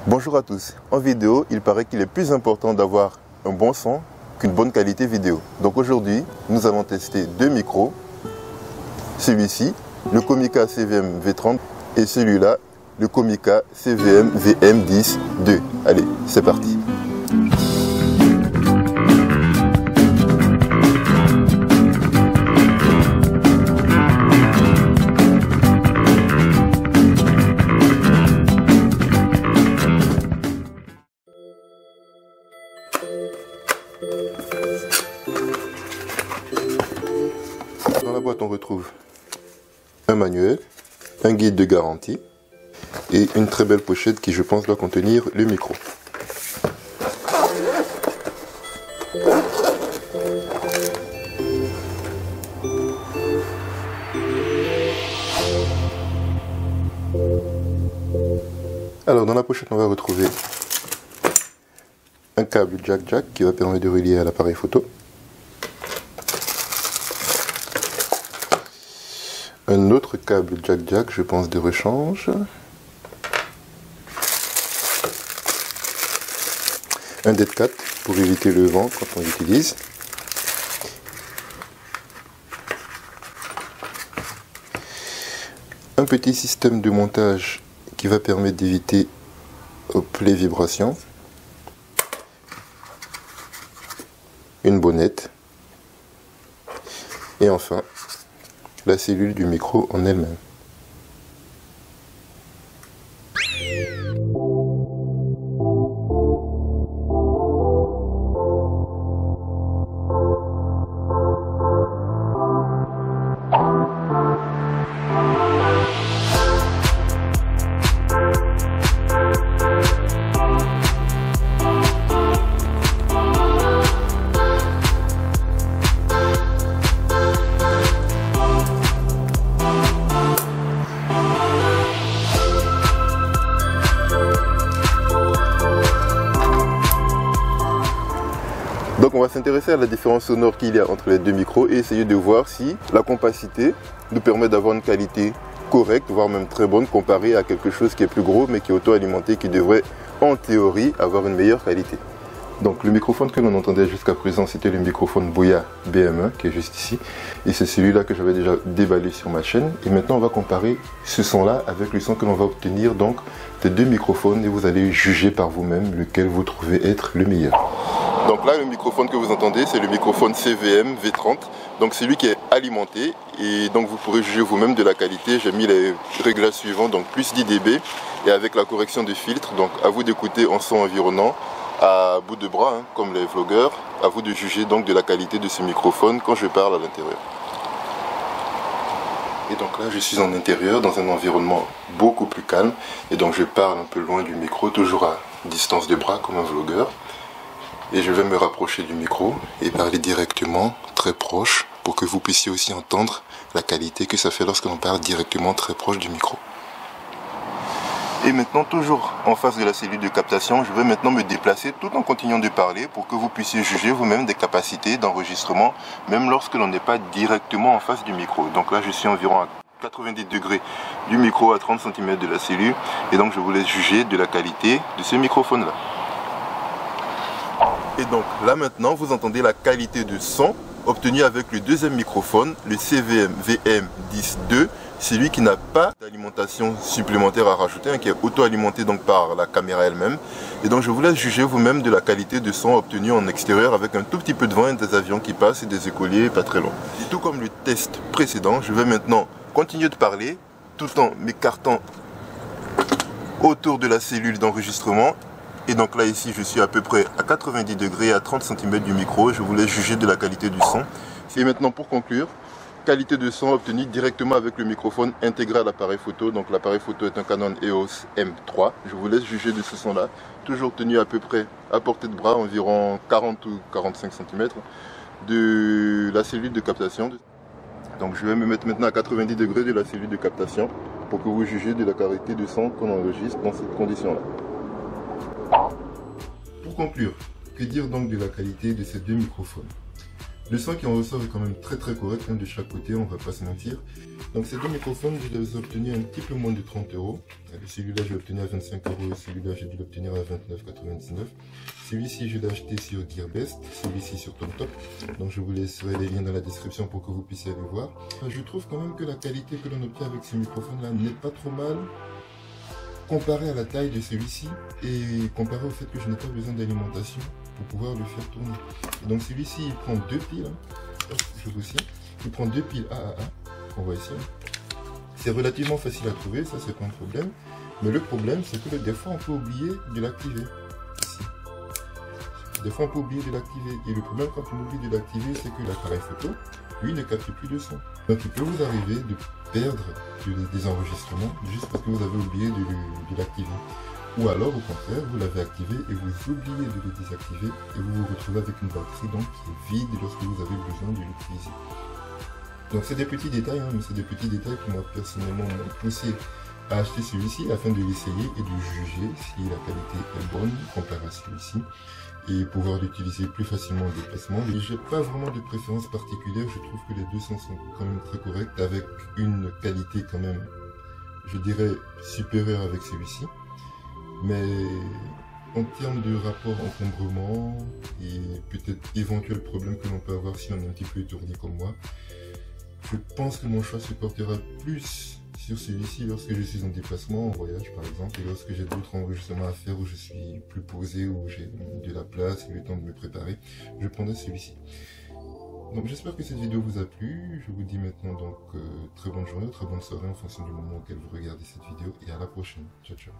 Bonjour à tous. En vidéo, il paraît qu'il est plus important d'avoir un bon son qu'une bonne qualité vidéo. Donc aujourd'hui, nous allons tester deux micros. Celui-ci, le Comica CVM V30 et celui-là, le Comica CVM VM10-2. Allez, c'est parti. Dans la boîte, on retrouve un manuel, un guide de garantie et une très belle pochette qui, je pense, doit contenir le micro. Alors, dans la pochette, on va retrouver un câble jack qui va permettre de relier à l'appareil photo. Un autre câble jack, je pense, de rechange. Un dead cat pour éviter le vent quand on l'utilise. Un petit système de montage qui va permettre d'éviter les vibrations. Une bonnette. Et enfin, la cellule du micro en elle-même. Donc on va s'intéresser à la différence sonore qu'il y a entre les deux micros et essayer de voir si la compacité nous permet d'avoir une qualité correcte, voire même très bonne, comparée à quelque chose qui est plus gros mais qui est auto-alimenté, qui devrait en théorie avoir une meilleure qualité. Donc le microphone que l'on entendait jusqu'à présent, c'était le microphone Boya BM1 qui est juste ici, et c'est celui-là que j'avais déjà déballé sur ma chaîne. Et maintenant on va comparer ce son-là avec le son que l'on va obtenir donc des deux microphones, et vous allez juger par vous-même lequel vous trouvez être le meilleur. Donc là, le microphone que vous entendez, c'est le microphone CVM V30, donc c'est lui qui est alimenté, et donc vous pourrez juger vous-même de la qualité. J'ai mis les réglages suivants, donc plus 10 dB et avec la correction de filtre. Donc à vous d'écouter en son environnant à bout de bras, comme les vlogueurs. À vous de juger donc de la qualité de ce microphone quand je parle à l'intérieur. Et donc là, je suis en intérieur dans un environnement beaucoup plus calme, et donc je parle un peu loin du micro, toujours à distance de bras comme un vlogueur. Et je vais me rapprocher du micro et parler directement, très proche, pour que vous puissiez aussi entendre la qualité que ça fait lorsque l'on parle directement très proche du micro. Et maintenant, toujours en face de la cellule de captation, je vais maintenant me déplacer tout en continuant de parler pour que vous puissiez juger vous-même des capacités d'enregistrement, même lorsque l'on n'est pas directement en face du micro. Donc là, je suis environ à 90 degrés du micro, à 30 cm de la cellule, et donc je vous laisse juger de la qualité de ce microphone-là. Et donc là maintenant, vous entendez la qualité de son obtenue avec le deuxième microphone, le CVM VM10-2, celui qui n'a pas d'alimentation supplémentaire à rajouter, qui est auto-alimenté donc par la caméra elle-même. Et donc je vous laisse juger vous-même de la qualité de son obtenue en extérieur avec un tout petit peu de vent et des avions qui passent et des écoliers pas très loin. Et tout comme le test précédent, je vais maintenant continuer de parler tout en m'écartant autour de la cellule d'enregistrement. Et donc là ici je suis à peu près à 90 degrés à 30 cm du micro. Je vous laisse juger de la qualité du son. Et maintenant pour conclure, qualité de son obtenue directement avec le microphone intégré à l'appareil photo. Donc l'appareil photo est un Canon EOS M3. Je vous laisse juger de ce son là. Toujours tenu à peu près à portée de bras, environ 40 ou 45 cm de la cellule de captation. Donc je vais me mettre maintenant à 90 degrés de la cellule de captation pour que vous jugiez de la qualité de son qu'on enregistre dans cette condition là. Pour conclure, que dire donc de la qualité de ces deux microphones? Le son qui en ressort est quand même très correct, hein, de chaque côté, on va pas se mentir. Donc ces deux microphones, je les ai obtenus un petit peu moins de 30 €. Celui-là, j'ai obtenu à 25 € et celui-là, j'ai dû l'obtenir à 29,99 €. Celui-ci, je l'ai acheté sur Gearbest, celui-ci sur TomTop. Donc je vous laisserai les liens dans la description pour que vous puissiez aller voir. Je trouve quand même que la qualité que l'on obtient avec ce microphone-là n'est pas trop mal, comparé à la taille de celui-ci et comparé au fait que je n'ai pas besoin d'alimentation pour pouvoir le faire tourner. Et donc celui-ci, il prend deux piles, hein. Je vous signe, il prend deux piles AAA, qu'on voit ici. C'est relativement facile à trouver, ça c'est pas un problème. Mais le problème, c'est que des fois on peut oublier de l'activer. Ici. Des fois on peut oublier de l'activer. Et le problème quand on oublie de l'activer, c'est que l'appareil photo, lui, ne capte plus de son. Donc il peut vous arriver de perdre des enregistrements juste parce que vous avez oublié de l'activer. Ou alors au contraire, vous l'avez activé et vous oubliez de le désactiver et vous vous retrouvez avec une batterie donc qui est vide lorsque vous avez besoin de l'utiliser. Donc c'est des petits détails, hein, mais c'est des petits détails qui moi personnellement m'ont poussé à acheter celui-ci afin de l'essayer et de juger si la qualité est bonne comparée à celui-ci et pouvoir l'utiliser plus facilement en déplacement. Et j'ai pas vraiment de préférence particulière, je trouve que les deux sons sont quand même très corrects avec une qualité quand même, je dirais, supérieure avec celui-ci. Mais en termes de rapport encombrement et peut-être éventuel problème que l'on peut avoir si on est un petit peu étourdi comme moi, je pense que mon choix se portera plus sur celui-ci lorsque je suis en déplacement, en voyage par exemple, et lorsque j'ai d'autres enregistrements à faire où je suis plus posé, où j'ai de la place et le temps de me préparer, je prendrai celui-ci. Donc j'espère que cette vidéo vous a plu. Je vous dis maintenant donc très bonne journée, très bonne soirée en fonction du moment auquel vous regardez cette vidéo et à la prochaine. Ciao ciao.